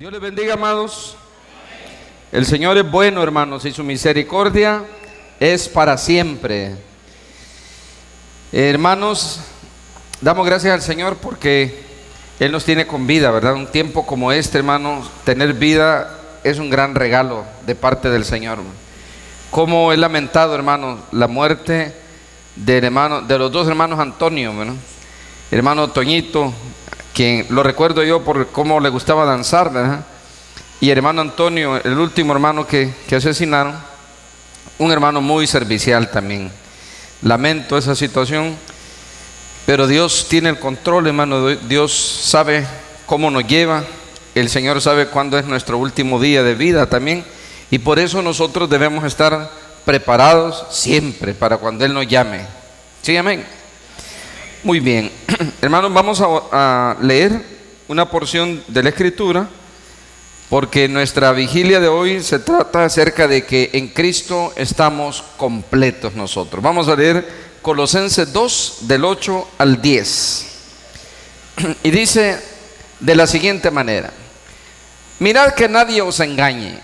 Dios les bendiga, amados. El Señor es bueno, hermanos, y su misericordia es para siempre. Hermanos, damos gracias al Señor porque Él nos tiene con vida, ¿verdad? Un tiempo como este, hermanos, tener vida es un gran regalo de parte del Señor. Como he lamentado, hermanos, la muerte de los dos hermanos Antonio, ¿verdad? Hermano Toñito, quien lo recuerdo yo por cómo le gustaba danzar, ¿verdad? Y hermano Antonio, el último hermano que asesinaron, un hermano muy servicial también. Lamento esa situación, pero Dios tiene el control, hermano. Dios sabe cómo nos lleva. El Señor sabe cuándo es nuestro último día de vida también, y por eso nosotros debemos estar preparados siempre para cuando Él nos llame. ¿Sí, amén? Muy bien, hermanos, vamos a leer una porción de la Escritura, porque nuestra vigilia de hoy se trata acerca de que en Cristo estamos completos nosotros. Vamos a leer Colosenses 2, del 8 al 10. Y dice de la siguiente manera: mirad que nadie os engañe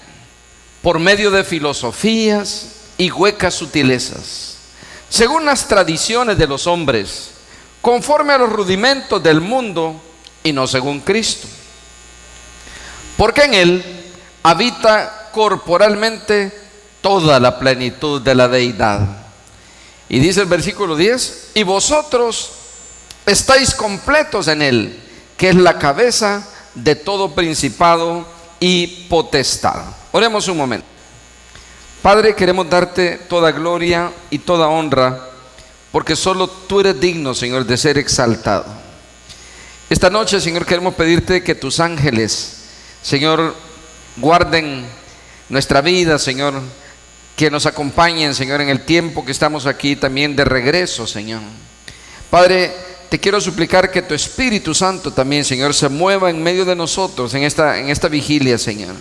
por medio de filosofías y huecas sutilezas, según las tradiciones de los hombres, conforme a los rudimentos del mundo y no según Cristo. Porque en Él habita corporalmente toda la plenitud de la deidad. Y dice el versículo 10: y vosotros estáis completos en Él, que es la cabeza de todo principado y potestad. Oremos un momento. Padre, queremos darte toda gloria y toda honra, porque solo tú eres digno, Señor, de ser exaltado. Esta noche, Señor, queremos pedirte que tus ángeles, Señor, guarden nuestra vida, Señor, que nos acompañen, Señor, en el tiempo que estamos aquí también de regreso, Señor. Padre, te quiero suplicar que tu Espíritu Santo también, Señor, se mueva en medio de nosotros en esta vigilia, Señor.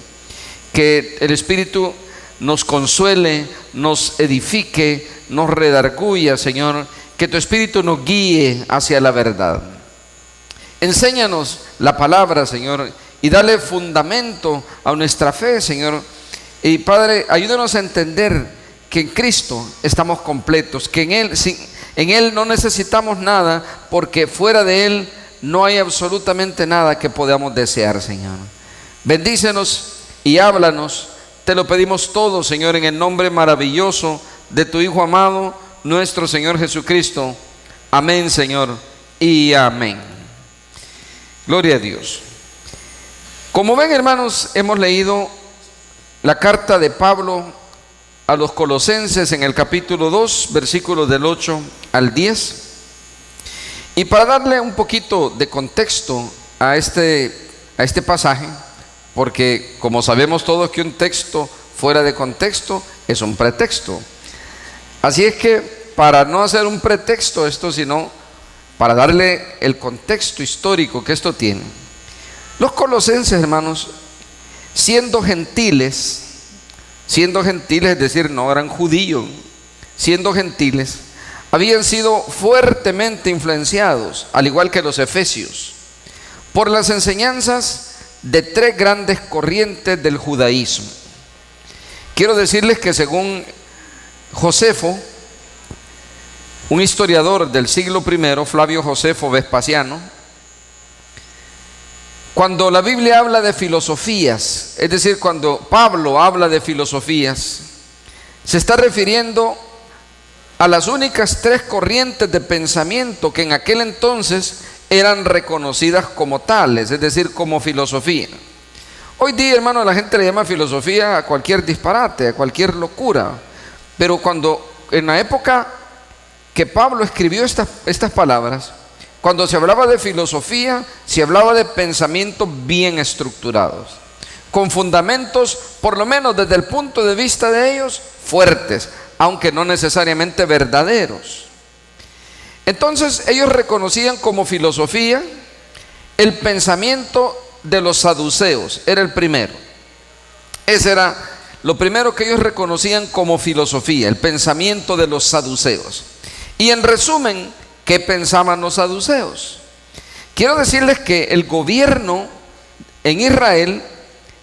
Que el Espíritu nos consuele, nos edifique, nos redarguya, Señor. Que tu Espíritu nos guíe hacia la verdad. Enséñanos la palabra, Señor, y dale fundamento a nuestra fe, Señor. Y Padre, ayúdanos a entender que en Cristo estamos completos, que en Él no necesitamos nada, porque fuera de Él no hay absolutamente nada que podamos desear, Señor. Bendícenos y háblanos. Te lo pedimos todo, Señor, en el nombre maravilloso de tu Hijo amado, nuestro Señor Jesucristo. Amén, Señor, y amén. Gloria a Dios. Como ven, hermanos, hemos leído la carta de Pablo a los Colosenses en el capítulo 2, versículos del 8 al 10. Y para darle un poquito de contexto a este pasaje, porque como sabemos todos que un texto fuera de contexto es un pretexto. Así es que para no hacer un pretexto esto, sino para darle el contexto histórico que esto tiene. Los colosenses, hermanos, siendo gentiles, es decir, no eran judíos, siendo gentiles, habían sido fuertemente influenciados, al igual que los efesios, por las enseñanzas de tres grandes corrientes del judaísmo. Quiero decirles que según Josefo, un historiador del siglo I, Flavio Josefo Vespasiano, cuando la Biblia habla de filosofías, es decir, cuando Pablo habla de filosofías, se está refiriendo a las únicas tres corrientes de pensamiento que en aquel entonces eran reconocidas como tales, es decir, como filosofía. Hoy día, hermano, la gente le llama filosofía a cualquier disparate, a cualquier locura, pero en la época que Pablo escribió estas palabras, cuando se hablaba de filosofía, se hablaba de pensamientos bien estructurados, con fundamentos, por lo menos desde el punto de vista de ellos, fuertes, aunque no necesariamente verdaderos. Entonces ellos reconocían como filosofía el pensamiento de los saduceos, era el primero. Ese era lo primero que ellos reconocían como filosofía, el pensamiento de los saduceos. Y en resumen, ¿qué pensaban los saduceos? Quiero decirles que el gobierno en Israel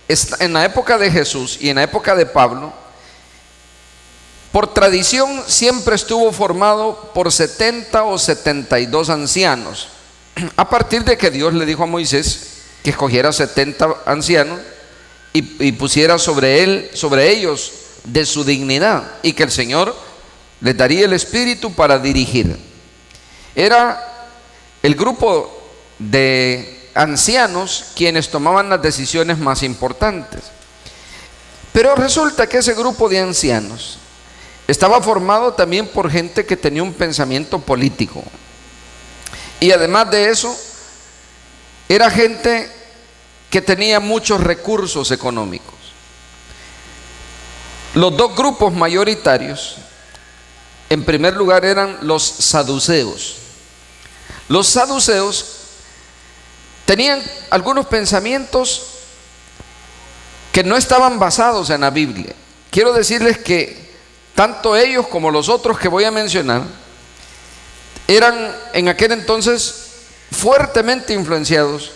en la época de Jesús y en la época de Pablo, por tradición siempre estuvo formado por 70 o 72 ancianos, a partir de que Dios le dijo a Moisés que escogiera 70 ancianos y pusiera sobre ellos de su dignidad, y que el Señor les daría el espíritu para dirigir. Era el grupo de ancianos quienes tomaban las decisiones más importantes. Pero resulta que ese grupo de ancianos estaba formado también por gente que tenía un pensamiento político, y además de eso era gente que tenía muchos recursos económicos. Los dos grupos mayoritarios, en primer lugar, eran los saduceos. Los saduceos tenían algunos pensamientos que no estaban basados en la Biblia. Quiero decirles que tanto ellos como los otros que voy a mencionar eran en aquel entonces fuertemente influenciados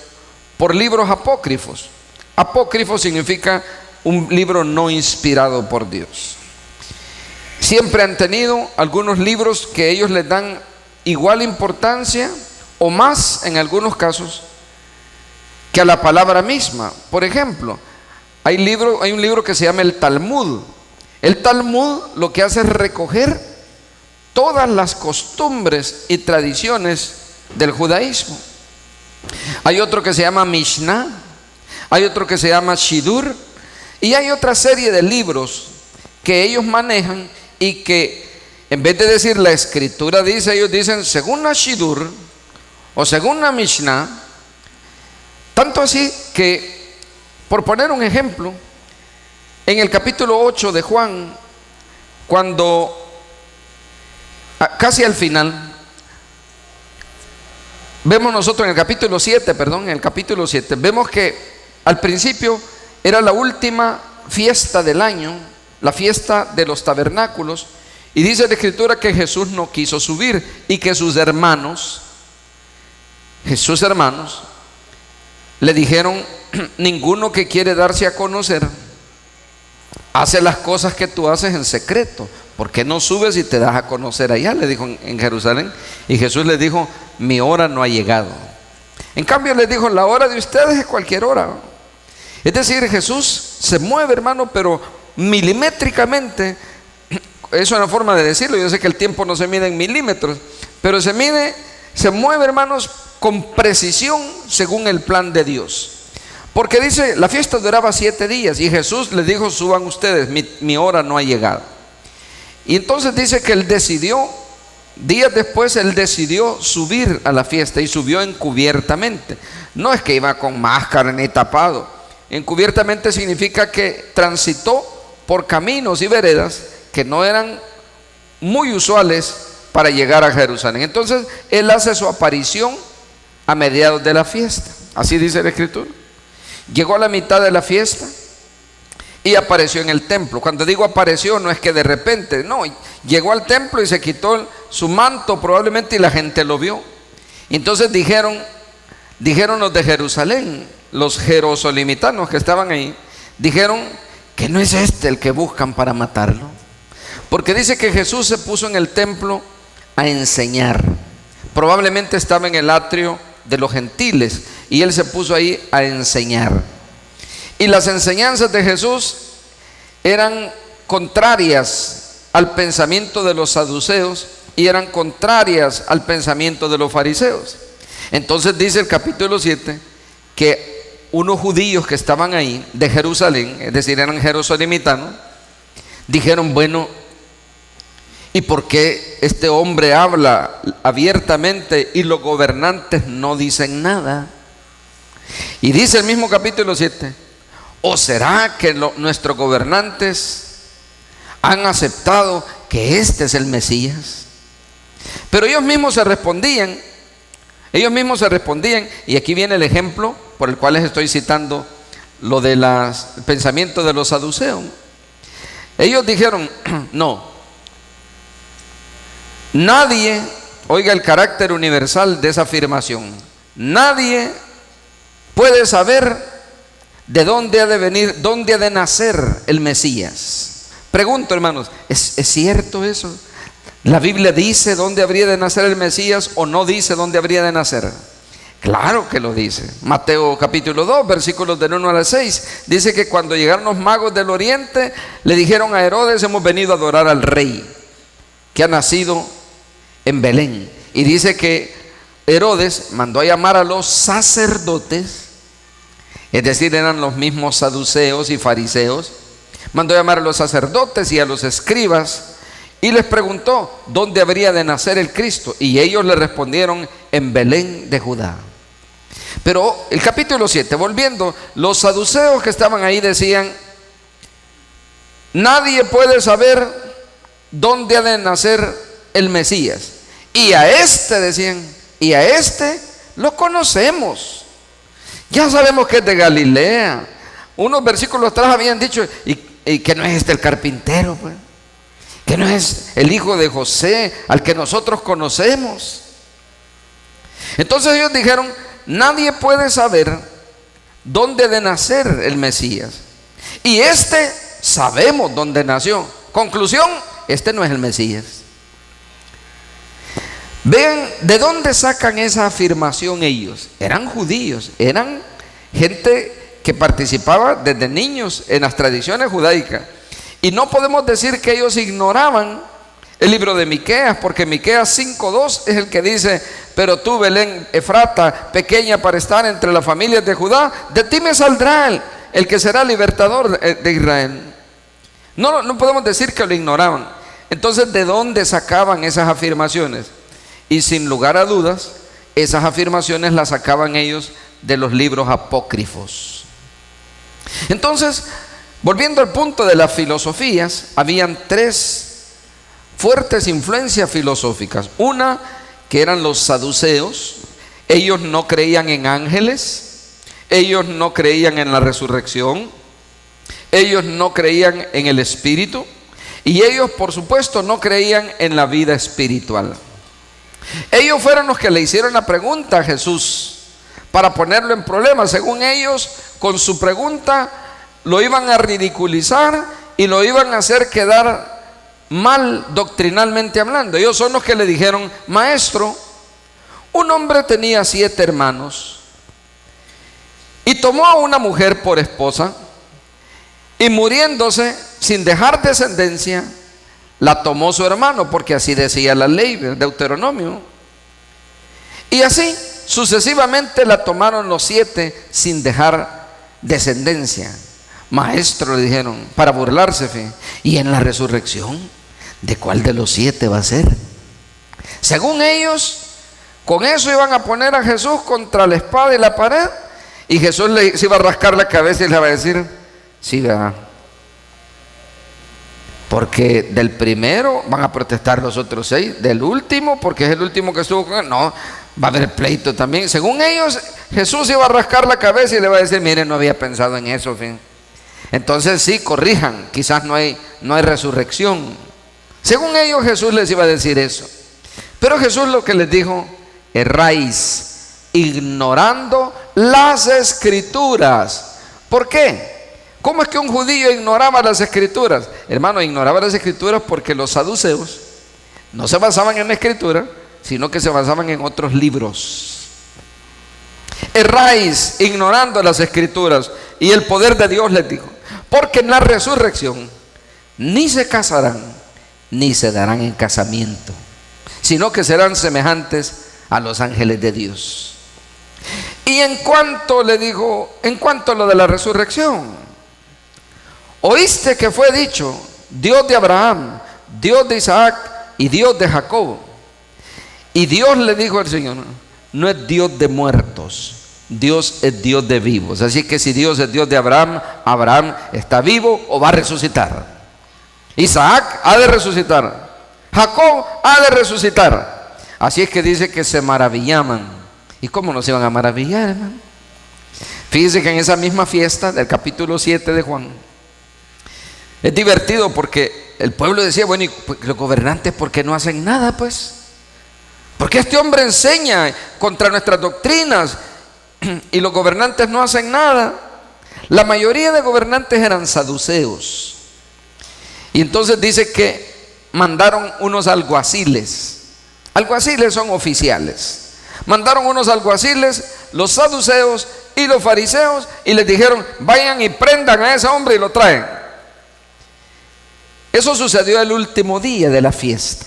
por libros apócrifos. Apócrifo significa un libro no inspirado por Dios. Siempre han tenido algunos libros que ellos les dan igual importancia o más en algunos casos que a la palabra misma. Por ejemplo, hay un libro que se llama el Talmud. El Talmud lo que hace es recoger todas las costumbres y tradiciones del judaísmo. Hay otro que se llama Mishnah, hay otro que se llama Shidur, y hay otra serie de libros que ellos manejan y que en vez de decir la escritura dice, ellos dicen según la Shidur o según la Mishnah. Tanto así que, por poner un ejemplo, en el capítulo 8 de Juan, cuando casi al final, vemos nosotros en el capítulo 7, vemos que al principio era la última fiesta del año, la fiesta de los tabernáculos, y dice la escritura que Jesús no quiso subir y que sus hermanos le dijeron: ninguno que quiere darse a conocer hace las cosas que tú haces en secreto. ¿Por qué no subes y te das a conocer allá?, le dijo en Jerusalén. Y Jesús les dijo: mi hora no ha llegado. En cambio les dijo: la hora de ustedes es cualquier hora. Es decir, Jesús se mueve, hermano, pero milimétricamente. Es una forma de decirlo. Yo sé que el tiempo no se mide en milímetros, pero se mueve, hermanos, con precisión según el plan de Dios. Porque dice, la fiesta duraba 7 días y Jesús les dijo: suban ustedes, mi hora no ha llegado. Y entonces dice que él decidió, días después él decidió subir a la fiesta, y subió encubiertamente. No es que iba con máscara ni tapado. Encubiertamente significa que transitó por caminos y veredas que no eran muy usuales para llegar a Jerusalén. Entonces él hace su aparición a mediados de la fiesta, así dice la escritura. Llegó a la mitad de la fiesta y apareció en el templo. Cuando digo apareció, no es que de repente, no, llegó al templo y se quitó su manto probablemente, y la gente lo vio. Y entonces dijeron los de Jerusalén, los jerosolimitanos que estaban ahí, dijeron que no es este el que buscan para matarlo, porque dice que Jesús se puso en el templo a enseñar. Probablemente estaba en el atrio de los gentiles y él se puso ahí a enseñar. Y las enseñanzas de Jesús eran contrarias al pensamiento de los saduceos y eran contrarias al pensamiento de los fariseos. Entonces dice el capítulo 7 que unos judíos que estaban ahí de Jerusalén, es decir, eran jerosolimitanos, dijeron: bueno, ¿y por qué este hombre habla abiertamente y los gobernantes no dicen nada? Y dice el mismo capítulo 7: ¿o será que nuestros gobernantes han aceptado que este es el Mesías? Pero ellos mismos se respondían, y aquí viene el ejemplo por el cual les estoy citando lo del pensamiento de los saduceos. Ellos dijeron: no, nadie, oiga el carácter universal de esa afirmación, nadie puede saber ¿De dónde ha de venir, dónde ha de nacer el Mesías? Pregunto, hermanos, ¿es cierto eso? ¿La Biblia dice dónde habría de nacer el Mesías o no dice dónde habría de nacer? Claro que lo dice. Mateo capítulo 2, versículos del 1 al 6, dice que cuando llegaron los magos del oriente, le dijeron a Herodes: hemos venido a adorar al rey que ha nacido en Belén. Y dice que Herodes mandó a llamar a los sacerdotes, es decir, eran los mismos saduceos y fariseos. Mandó a llamar a los sacerdotes y a los escribas y les preguntó dónde habría de nacer el Cristo. Y ellos le respondieron: en Belén de Judá. Pero el capítulo 7, volviendo, los saduceos que estaban ahí decían: nadie puede saber dónde ha de nacer el Mesías. Y a este decían, y a este lo conocemos. Ya sabemos que es de Galilea. Unos versículos atrás habían dicho, y que no es este el carpintero, pues, que no es el hijo de José al que nosotros conocemos. Entonces ellos dijeron: nadie puede saber dónde ha de nacer el Mesías. Y este sabemos dónde nació. Conclusión: este no es el Mesías. Vean de dónde sacan esa afirmación ellos. Eran judíos, eran gente que participaba desde niños en las tradiciones judaicas. Y no podemos decir que ellos ignoraban el libro de Miqueas, porque Miqueas 5:2 es el que dice: pero tú, Belén Efrata, pequeña para estar entre las familias de Judá, de ti me saldrá el que será libertador de Israel. No podemos decir que lo ignoraban. Entonces, ¿de dónde sacaban esas afirmaciones? Y sin lugar a dudas, esas afirmaciones las sacaban ellos de los libros apócrifos. Entonces, volviendo al punto de las filosofías, habían tres fuertes influencias filosóficas. Una, que eran los saduceos. Ellos no creían en ángeles, ellos no creían en la resurrección, ellos no creían en el espíritu, y ellos, por supuesto, no creían en la vida espiritual. Ellos fueron los que le hicieron la pregunta a Jesús para ponerlo en problemas. Según ellos, con su pregunta lo iban a ridiculizar y lo iban a hacer quedar mal doctrinalmente hablando. Ellos son los que le dijeron: maestro, un hombre tenía 7 hermanos y tomó a una mujer por esposa, y muriéndose sin dejar descendencia, la tomó su hermano, porque así decía la ley, Deuteronomio. Y así sucesivamente la tomaron los 7 sin dejar descendencia. Maestro, le dijeron, para burlarse, ¿y en la resurrección de cuál de los 7 va a ser? Según ellos, con eso iban a poner a Jesús contra la espada y la pared, y Jesús se iba a rascar la cabeza y le va a decir: siga, porque del primero van a protestar los otros 6, del último, porque es el último que estuvo con él, no, va a haber pleito también. Según ellos, Jesús iba a rascar la cabeza y le va a decir: miren, no había pensado en eso, entonces sí, corrijan, quizás no hay resurrección. Según ellos, Jesús les iba a decir eso. Pero Jesús lo que les dijo: erráis ignorando las escrituras. ¿Por qué? ¿Cómo es que un judío ignoraba las escrituras? Hermano, ignoraba las escrituras porque los saduceos no se basaban en la escritura, sino que se basaban en otros libros. Erráis ignorando las escrituras y el poder de Dios, les dijo, porque en la resurrección ni se casarán ni se darán en casamiento, sino que serán semejantes a los ángeles de Dios. Y en cuanto le dijo, en cuanto a lo de la resurrección, oíste que fue dicho: Dios de Abraham, Dios de Isaac y Dios de Jacob. Y Dios le dijo al Señor: no es Dios de muertos, Dios es Dios de vivos. Así que si Dios es Dios de Abraham, Abraham está vivo o va a resucitar. Isaac ha de resucitar, Jacob ha de resucitar. Así es que dice que se maravillaban. ¿Y cómo no se iban a maravillar, hermano? Fíjense que en esa misma fiesta del capítulo 7 de Juan, es divertido porque el pueblo decía: bueno, ¿y los gobernantes por qué no hacen nada, pues? Porque este hombre enseña contra nuestras doctrinas y los gobernantes no hacen nada. La mayoría de gobernantes eran saduceos. Y entonces dice que mandaron unos alguaciles. Alguaciles son oficiales. Mandaron unos alguaciles, los saduceos y los fariseos, y les dijeron: vayan y prendan a ese hombre y lo traen. Eso sucedió el último día de la fiesta.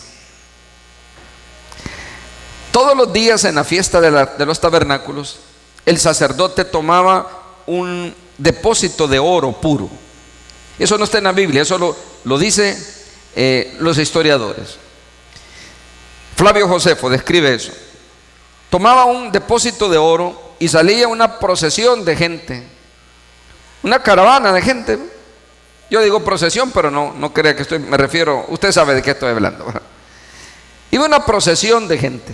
Todos los días en la fiesta de los tabernáculos, el sacerdote tomaba un depósito de oro puro. Eso no está en la Biblia, eso lo dicen los historiadores. Flavio Josefo describe eso. Tomaba un depósito de oro y salía una procesión de gente, una caravana de gente. Yo digo procesión, pero no crea que me refiero, usted sabe de qué estoy hablando. Iba una procesión de gente.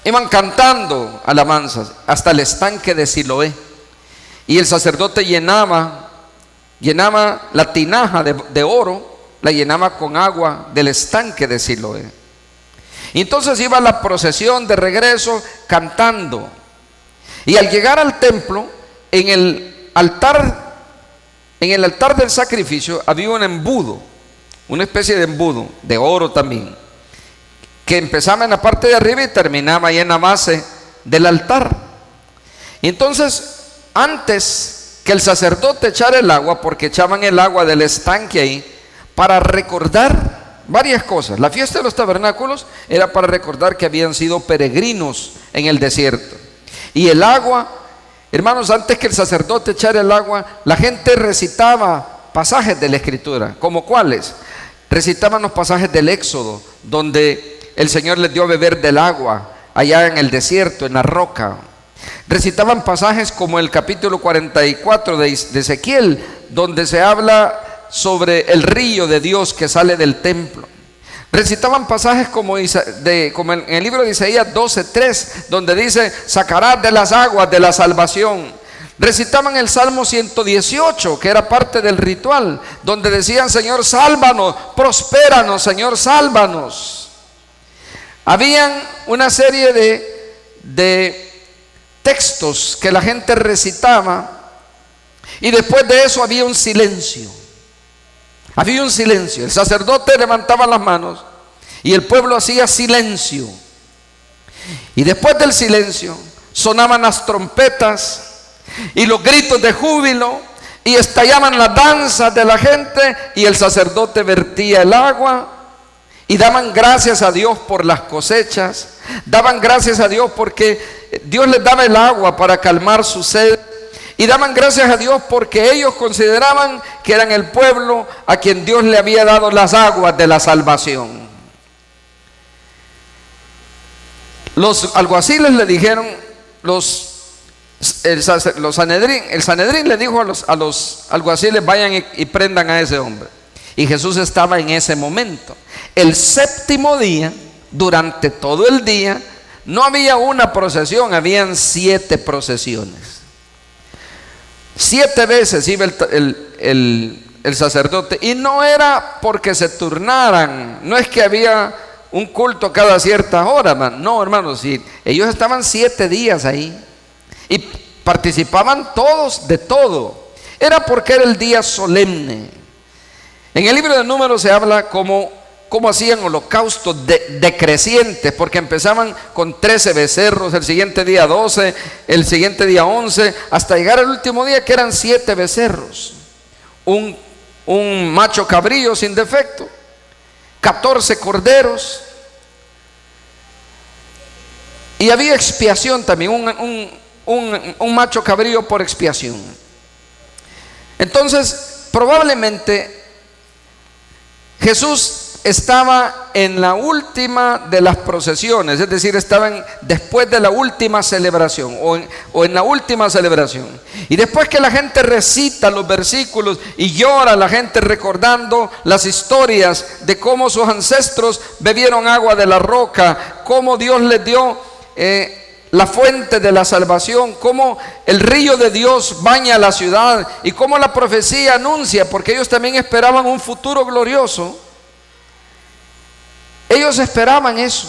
Iban cantando alabanzas hasta el estanque de Siloé. Y el sacerdote llenaba la tinaja de oro, la llenaba con agua del estanque de Siloé. Y entonces iba la procesión de regreso cantando. Y al llegar al templo, en el altar del sacrificio había un embudo, una especie de embudo de oro también, que empezaba en la parte de arriba y terminaba ahí en la base del altar. Y entonces, antes que el sacerdote echara el agua, porque echaban el agua del estanque ahí, para recordar varias cosas. La fiesta de los tabernáculos era para recordar que habían sido peregrinos en el desierto. Y el agua, hermanos, antes que el sacerdote echara el agua, la gente recitaba pasajes de la Escritura. ¿Como cuáles? Recitaban los pasajes del Éxodo, donde el Señor les dio a beber del agua allá en el desierto, en la roca. Recitaban pasajes como el capítulo 44 de Ezequiel, donde se habla sobre el río de Dios que sale del templo. Recitaban pasajes como en el libro de Isaías 12:3, donde dice: sacarás de las aguas de la salvación. Recitaban el Salmo 118, que era parte del ritual, donde decían: Señor, sálvanos, prospéranos, Señor, sálvanos. Habían una serie de textos que la gente recitaba, y después de eso había un silencio. Había un silencio. El sacerdote levantaba las manos y el pueblo hacía silencio. Y después del silencio sonaban las trompetas y los gritos de júbilo, y estallaban las danzas de la gente, y el sacerdote vertía el agua. Y daban gracias a Dios por las cosechas, daban gracias a Dios porque Dios les daba el agua para calmar su sed, y daban gracias a Dios porque ellos consideraban que eran el pueblo a quien Dios le había dado las aguas de la salvación. Los alguaciles le dijeron, el Sanedrín le dijo a los alguaciles: vayan y prendan a ese hombre. Y Jesús estaba en ese momento. El séptimo día, durante todo el día, no había una procesión, habían 7 procesiones. 7 veces iba el sacerdote, y no era porque se turnaran, no es que había un culto cada cierta hora, no, hermanos, sí, ellos estaban 7 días ahí y participaban todos de todo. Era porque era el día solemne. En el libro de Números se habla cómo hacían holocaustos decrecientes, porque empezaban con 13 becerros, el siguiente día 12, el siguiente día 11, hasta llegar al último día, que eran 7 becerros, un macho cabrío sin defecto, 14 corderos, y había expiación también, un macho cabrío por expiación. Entonces, probablemente Jesús estaba en la última de las procesiones, es decir, estaban después de la última celebración, o en la última celebración. Y después que la gente recita los versículos y llora la gente recordando las historias de cómo sus ancestros bebieron agua de la roca, cómo Dios les dio la fuente de la salvación, cómo el río de Dios baña la ciudad, y cómo la profecía anuncia, porque ellos también esperaban un futuro glorioso. Ellos esperaban eso.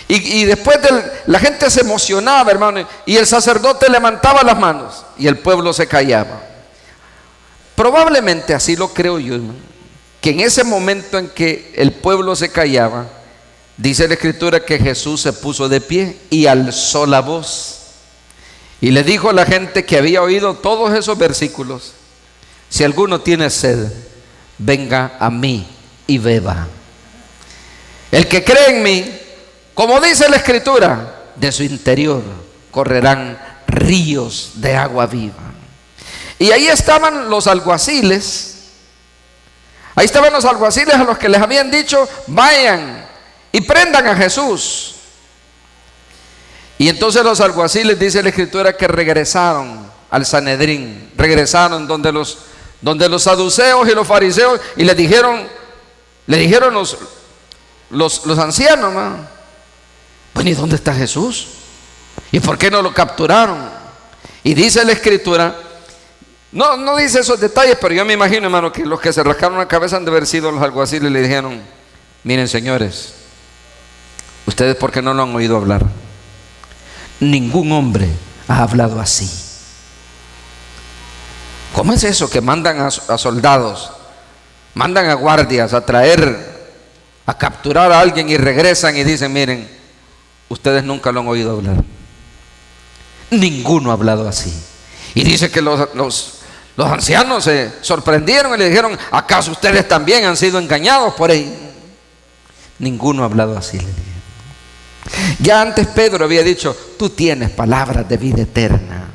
Y después la gente se emocionaba, hermano, y el sacerdote levantaba las manos y el pueblo se callaba. Probablemente así lo creo yo, hermano, que en ese momento en que el pueblo se callaba, dice la Escritura que Jesús se puso de pie y alzó la voz y le dijo a la gente que había oído todos esos versículos: si alguno tiene sed, venga a mí y beba. El que cree en mí, como dice la Escritura, de su interior correrán ríos de agua viva. Y ahí estaban los alguaciles. Ahí estaban los alguaciles a los que les habían dicho: vayan y prendan a Jesús. Y entonces los alguaciles, dice la Escritura, que regresaron al Sanedrín, regresaron donde los saduceos y los fariseos, y le dijeron los ancianos, ¿no? Bueno, ¿y dónde está Jesús? ¿Y por qué no lo capturaron? Y dice la Escritura, no dice esos detalles, pero yo me imagino, hermano, que los que se rascaron la cabeza han de haber sido los alguaciles y le dijeron: miren, señores, ustedes, ¿por qué no lo han oído hablar? Ningún hombre ha hablado así. ¿Cómo es eso que mandan a soldados, mandan a guardias a capturar a alguien y regresan y dicen: miren, ustedes nunca lo han oído hablar? Ninguno ha hablado así. Y dice que los ancianos se sorprendieron y le dijeron: ¿acaso ustedes también han sido engañados por ahí? Ninguno ha hablado así, le dijeron. Ya antes Pedro había dicho: tú tienes palabras de vida eterna.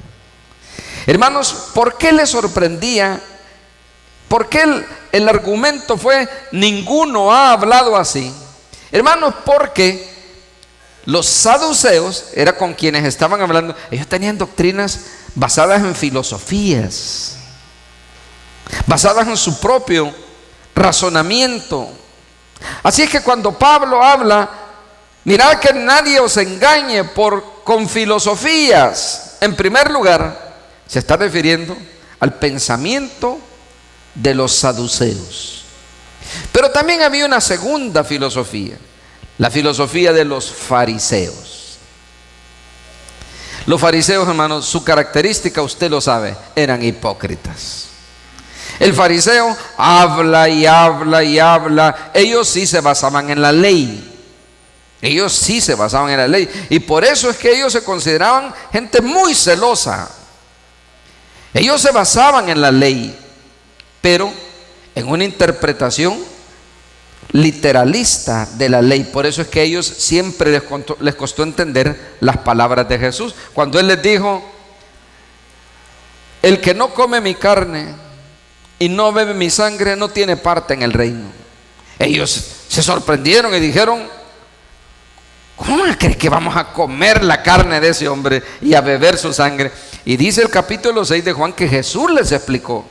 Hermanos, ¿por qué les sorprendía? ¿Por qué el argumento fue: ninguno ha hablado así? Hermanos, porque los saduceos, era con quienes estaban hablando, ellos tenían doctrinas basadas en filosofías, basadas en su propio razonamiento. Así es que cuando Pablo habla: mirad que nadie os engañe con filosofías, en primer lugar, se está refiriendo al pensamiento de los saduceos. Pero también había una segunda filosofía, la filosofía de los fariseos. Los fariseos, hermanos, su característica, usted lo sabe, eran hipócritas. El fariseo habla y habla y habla. Ellos sí se basaban en la ley. Ellos sí se basaban en la ley. Y por eso es que ellos se consideraban gente muy celosa. Ellos se basaban en la ley, pero en una interpretación literalista de la ley. Por eso es que a ellos siempre les costó entender las palabras de Jesús. Cuando Él les dijo: el que no come mi carne y no bebe mi sangre no tiene parte en el reino. Ellos se sorprendieron y dijeron: ¿cómo crees que vamos a comer la carne de ese hombre y a beber su sangre? Y dice el capítulo 6 de Juan que Jesús les explicó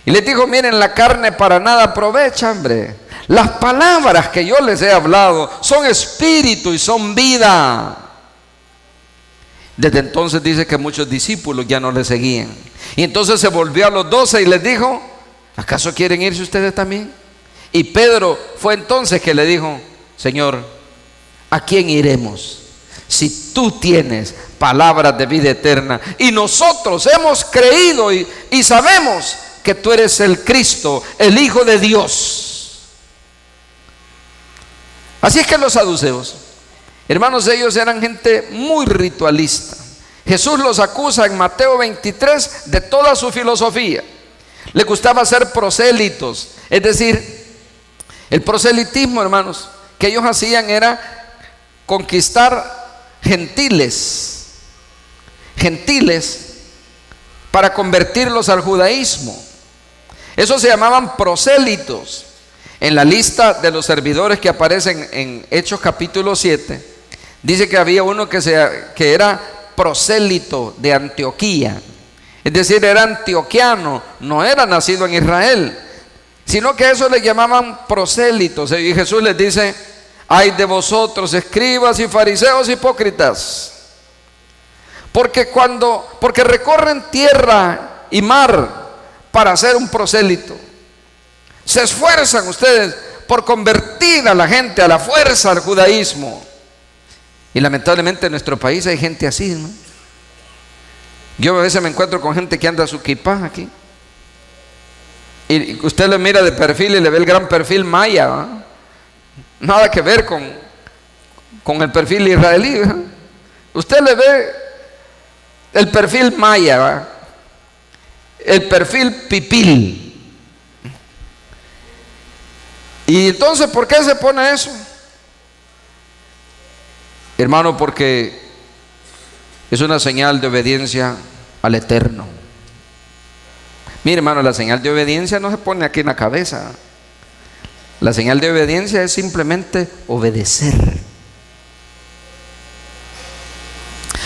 y les dijo: miren, la carne para nada aprovecha, hombre. Las palabras que yo les he hablado son espíritu y son vida. Desde entonces dice que muchos discípulos ya no le seguían. Y entonces se volvió a los 12 y les dijo: ¿acaso quieren irse ustedes también? Y Pedro fue entonces que le dijo: Señor, ¿a quién iremos? Si tú tienes palabras de vida eterna y nosotros hemos creído y sabemos que tú eres el Cristo, el Hijo de Dios. Así es que los saduceos, hermanos, ellos eran gente muy ritualista. Jesús los acusa en Mateo 23 de toda su filosofía. Le gustaba ser prosélitos, es decir, el proselitismo, hermanos, que ellos hacían era conquistar gentiles para convertirlos al judaísmo. Eso se llamaban prosélitos. En la lista de los servidores que aparecen en Hechos capítulo 7, dice que había uno que era prosélito de Antioquía. Es decir, era antioquiano, no era nacido en Israel, sino que eso le llamaban prosélitos. Y Jesús les dice: ay de vosotros, escribas y fariseos hipócritas, porque recorren tierra y mar para ser un prosélito. Se esfuerzan ustedes por convertir a la gente a la fuerza al judaísmo, Y lamentablemente en nuestro país hay gente así, ¿no? Yo a veces me encuentro con gente que anda a su kipá aquí. Y usted le mira de perfil y le ve el gran perfil maya, ¿va? Nada que ver con el perfil israelí, ¿va? Usted le ve el perfil maya, ¿va? El perfil pipil. Y entonces, ¿por qué se pone eso? Hermano, porque es una señal de obediencia al Eterno. Mire, hermano, la señal de obediencia no se pone aquí en la cabeza. La señal de obediencia es simplemente obedecer.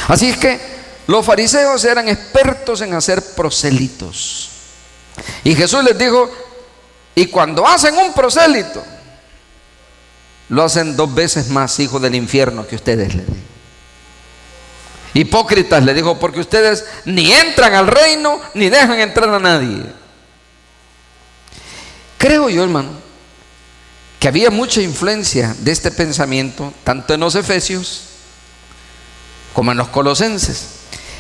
Así es que los fariseos eran expertos en hacer prosélitos. Y Jesús les dijo, y cuando hacen un prosélito, lo hacen 2 veces más hijo del infierno que ustedes, le digo. Hipócritas, le dijo, porque ustedes ni entran al reino ni dejan entrar a nadie. Creo yo, hermano, que había mucha influencia de este pensamiento tanto en los efesios como en los colosenses.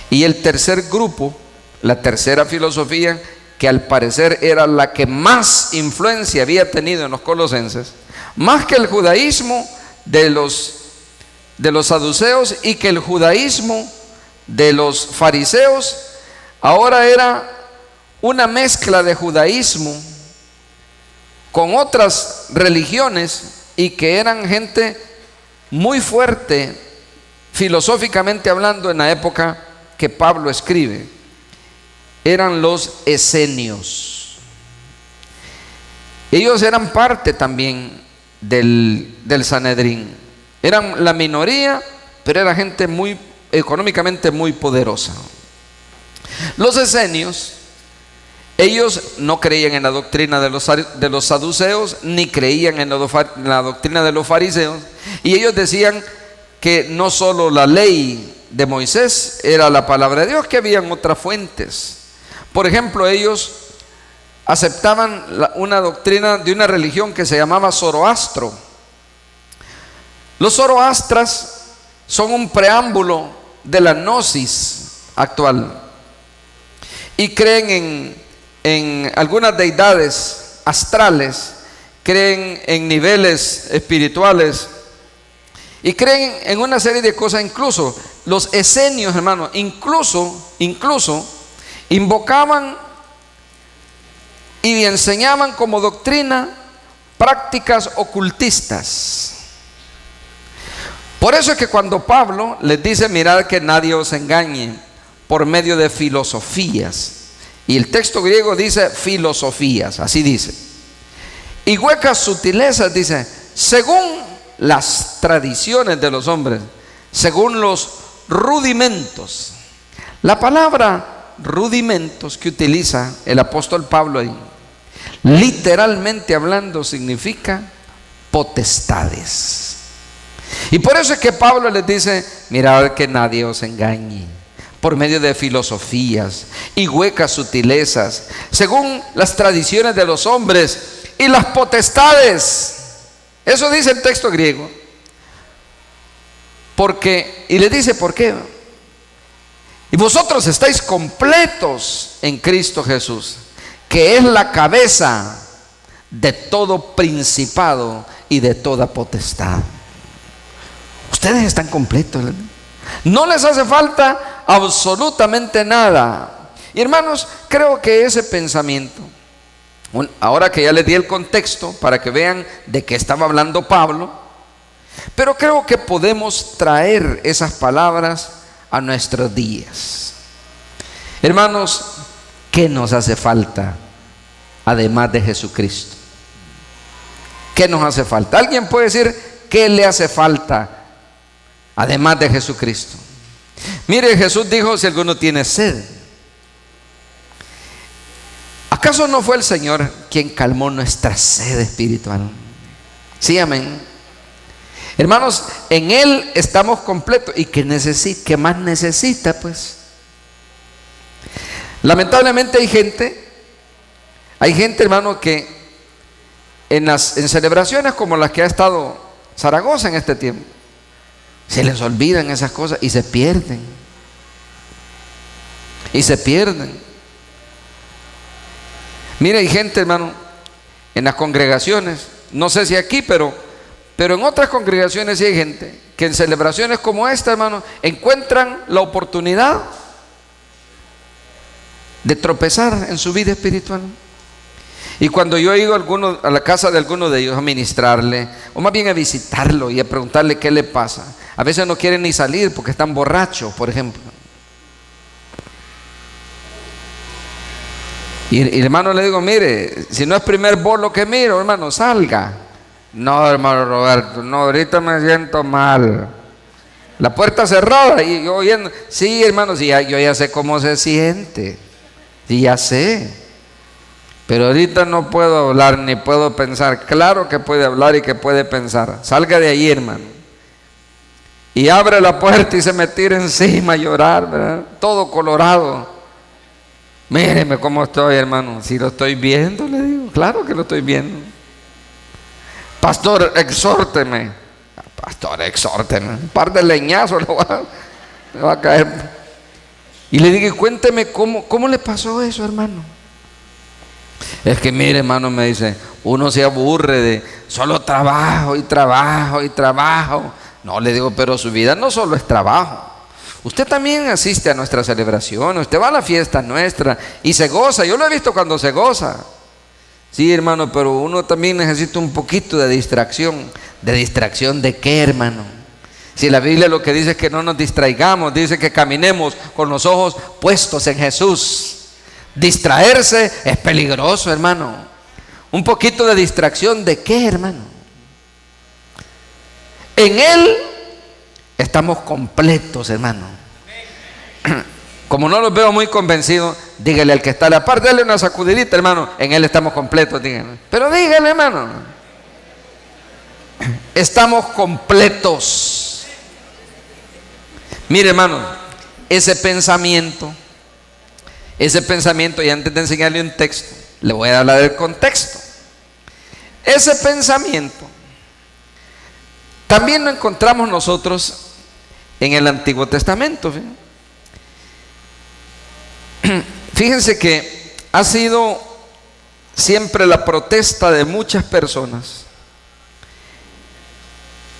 Y el tercer grupo, la tercera filosofía, que al parecer era la que más influencia había tenido en los colosenses, más que el judaísmo de los saduceos y que el judaísmo de los fariseos, ahora era una mezcla de judaísmo con otras religiones, y que eran gente muy fuerte filosóficamente hablando en la época que Pablo escribe. Eran los esenios. Ellos eran parte también del Sanedrín. Eran la minoría, pero era gente muy económicamente muy poderosa. Los esenios, ellos no creían en la doctrina de los saduceos, ni creían en la doctrina de los fariseos, y ellos decían que no solo la ley de Moisés era la palabra de Dios, que habían otras fuentes. Por ejemplo, ellos aceptaban una doctrina de una religión que se llamaba Zoroastro. Los zoroastras son un preámbulo de la gnosis actual, y creen en algunas deidades astrales, creen en niveles espirituales y creen en una serie de cosas. Incluso los esenios, hermanos, incluso invocaban y enseñaban como doctrina prácticas ocultistas. Por eso es que cuando Pablo les dice, mirad que nadie os engañe por medio de filosofías, y el texto griego dice filosofías, así dice, y huecas sutilezas, dice, según las tradiciones de los hombres, según los rudimentos. La palabra rudimentos que utiliza el apóstol Pablo ahí, literalmente hablando, significa potestades. Y por eso es que Pablo les dice, mirad que nadie os engañe por medio de filosofías y huecas sutilezas, según las tradiciones de los hombres y las potestades. Eso dice el texto griego. Y le dice, ¿por qué? Y vosotros estáis completos en Cristo Jesús, que es la cabeza de todo principado y de toda potestad. Ustedes están completos, no les hace falta absolutamente nada. Y hermanos, creo que ese pensamiento, ahora que ya les di el contexto para que vean de qué estaba hablando Pablo, pero creo que podemos traer esas palabras a nuestros días. Hermanos, ¿qué nos hace falta además de Jesucristo? ¿Qué nos hace falta? ¿Alguien puede decir qué le hace falta además de Jesucristo? Mire, Jesús dijo, si alguno tiene sed, ¿acaso no fue el Señor quien calmó nuestra sed espiritual? Sí, amén. Hermanos, en Él estamos completos. ¿Y qué más necesita, pues? Lamentablemente hay gente, hermano, que en celebraciones como las que ha estado Zaragoza en este tiempo, Se les olvidan esas cosas y se pierden. Y se pierden. Mira, hay gente, hermano, en las congregaciones, no sé si aquí, pero en otras congregaciones sí hay gente que en celebraciones como esta, hermano, encuentran la oportunidad de tropezar en su vida espiritual. Y cuando yo he ido a la casa de alguno de ellos a ministrarle, o más bien a visitarlo y a preguntarle qué le pasa, a veces no quieren ni salir porque están borrachos, por ejemplo. Y hermano, le digo, mire, si no es primer bolo que miro, hermano, salga. No, hermano Roberto, no, ahorita me siento mal. La puerta cerrada y yo oyendo. Sí, hermano, sí, yo ya sé cómo se siente. Sí, ya sé. Pero ahorita no puedo hablar ni puedo pensar. Claro que puede hablar y que puede pensar. Salga de ahí, hermano. Y abre la puerta y se me tira encima a llorar, ¿verdad? Todo colorado. Míreme cómo estoy, hermano. Si lo estoy viendo, le digo. Claro que lo estoy viendo. Pastor, exhórteme. Pastor, exhórteme. Un par de leñazos le va a caer. Y le digo, cuénteme cómo le pasó eso, hermano. Es que mire, hermano, me dice, uno se aburre de solo trabajo y trabajo y trabajo. No, le digo, pero su vida no solo es trabajo. Usted también asiste a nuestra celebración, usted va a la fiesta nuestra y se goza. Yo lo he visto cuando se goza. Sí, hermano, pero uno también necesita un poquito de distracción. ¿De distracción de qué, hermano? Si la Biblia lo que dice es que no nos distraigamos, dice que caminemos con los ojos puestos en Jesús. Distraerse es peligroso, hermano. Un poquito de distracción de qué, hermano? En Él estamos completos, hermano. Como no los veo muy convencidos, dígale al que está a la par, dale una sacudidita, hermano. En Él estamos completos, dígale. Pero dígale, hermano, estamos completos. Mire, hermano, ese pensamiento, y antes de enseñarle un texto, le voy a hablar del contexto. Ese pensamiento también lo encontramos nosotros en el Antiguo Testamento. Fíjense que ha sido siempre la protesta de muchas personas,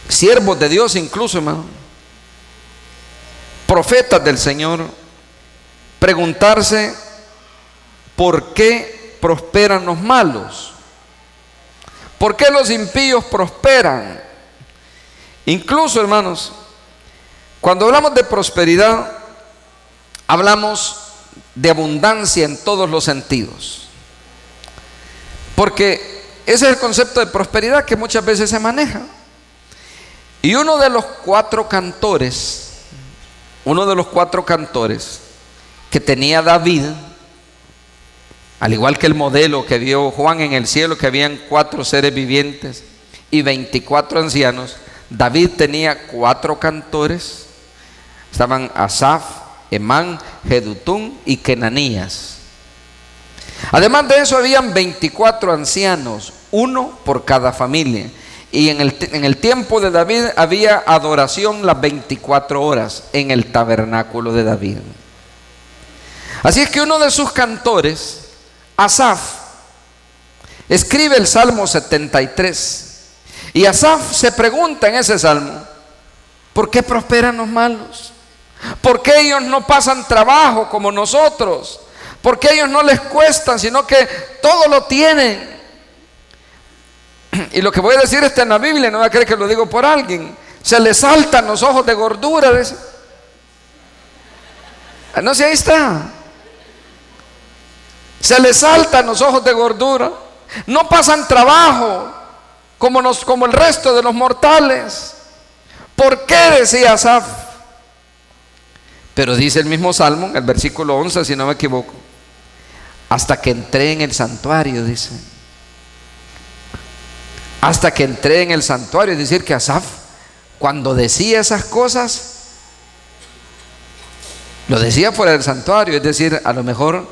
siervos de Dios incluso, hermano, profetas del Señor, preguntarse por qué prosperan los malos, por qué los impíos prosperan. Incluso, hermanos, cuando hablamos de prosperidad, hablamos de abundancia en todos los sentidos, porque ese es el concepto de prosperidad que muchas veces se maneja. Y uno de los cuatro cantores que tenía David, al igual que el modelo que vio Juan en el cielo, que habían 4 seres vivientes y 24 ancianos, David tenía 4 cantores. Estaban Asaf, Emán, Jedutún y Kenanías. Además de eso habían 24 ancianos, uno por cada familia. Y en el tiempo de David había adoración las 24 horas en el tabernáculo de David. Así es que uno de sus cantores, Asaf, escribe el Salmo 73. Y Asaf se pregunta en ese salmo, ¿por qué prosperan los malos? ¿Por qué ellos no pasan trabajo como nosotros? ¿Por qué ellos no les cuestan, sino que todo lo tienen? Y lo que voy a decir está en la Biblia, no va a creer que lo digo por alguien. Se les saltan los ojos de gordura. No sé, ahí está. Se les saltan los ojos de gordura. No pasan trabajo como el resto de los mortales. ¿Por qué? Decía Asaf. Pero dice el mismo Salmo, en el versículo 11, si no me equivoco, hasta que entré en el santuario, dice. Hasta que entré en el santuario. Es decir, que Asaf, cuando decía esas cosas, lo decía fuera del santuario. Es decir, a lo mejor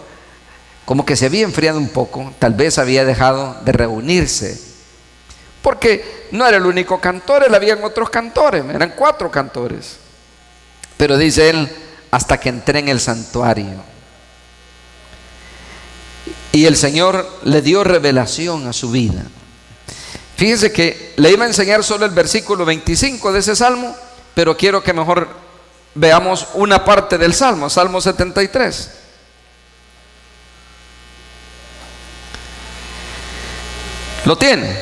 como que se había enfriado un poco, tal vez había dejado de reunirse, porque no era el único cantor, él habían otros cantores, eran 4 cantores. Pero dice él, hasta que entré en el santuario. Y el Señor le dio revelación a su vida. Fíjense que le iba a enseñar solo el versículo 25 de ese salmo, pero quiero que mejor veamos una parte del salmo, Salmo 73. ¿Lo tiene?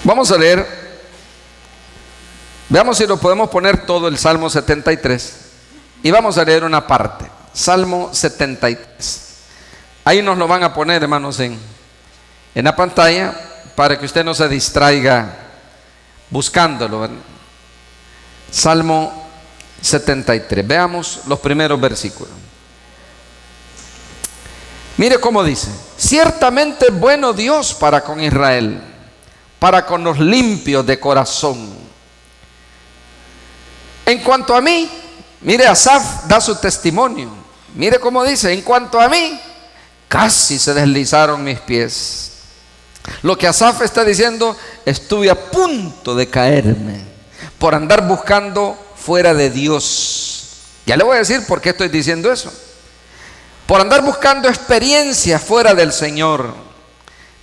Vamos a leer. Veamos si lo podemos poner todo el Salmo 73. Y vamos a leer una parte. Salmo 73. Ahí nos lo van a poner, hermanos, en la pantalla, para que usted no se distraiga buscándolo, ¿verdad? Salmo 73. Veamos los primeros versículos. Mire cómo dice: ciertamente es bueno Dios para con Israel, para con los limpios de corazón. En cuanto a mí, mire, Asaf da su testimonio. Mire cómo dice: en cuanto a mí, casi se deslizaron mis pies. Lo que Asaf está diciendo: estuve a punto de caerme por andar buscando fuera de Dios. Ya le voy a decir por qué estoy diciendo eso. Por andar buscando experiencias fuera del Señor.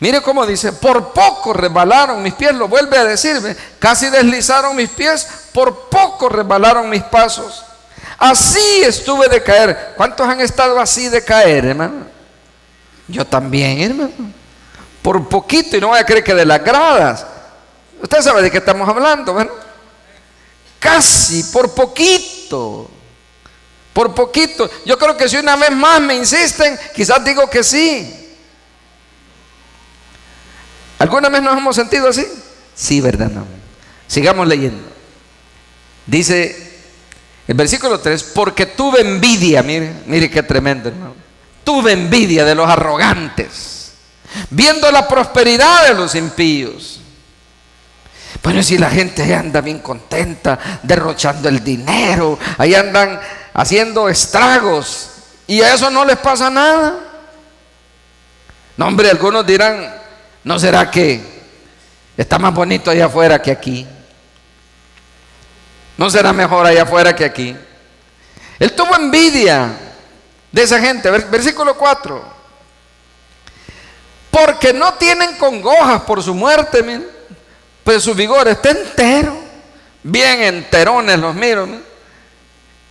Mire cómo dice: por poco resbalaron mis pies. Lo vuelve a decirme: casi deslizaron mis pies, por poco resbalaron mis pasos. Así estuve de caer. ¿Cuántos han estado así de caer, hermano? Yo también, hermano. Por poquito, y no voy a creer que de las gradas. Usted sabe de qué estamos hablando, ¿verdad? Casi, por poquito. Por poquito. Yo creo que si una vez más me insisten, quizás digo que sí. ¿Alguna vez nos hemos sentido así? Sí, ¿verdad? No. Sigamos leyendo. Dice el versículo 3: porque tuve envidia. Mire qué tremendo, hermano. Tuve envidia de los arrogantes, viendo la prosperidad de los impíos. Bueno, si la gente anda bien contenta, derrochando el dinero, ahí andan haciendo estragos, y a eso no les pasa nada. No, hombre, algunos dirán: ¿no será que está más bonito allá afuera que aquí? ¿No será mejor allá afuera que aquí? Él tuvo envidia de esa gente. Versículo 4: porque no tienen congojas por su muerte, miren, pues su vigor está entero. Bien enterones los miro, miren.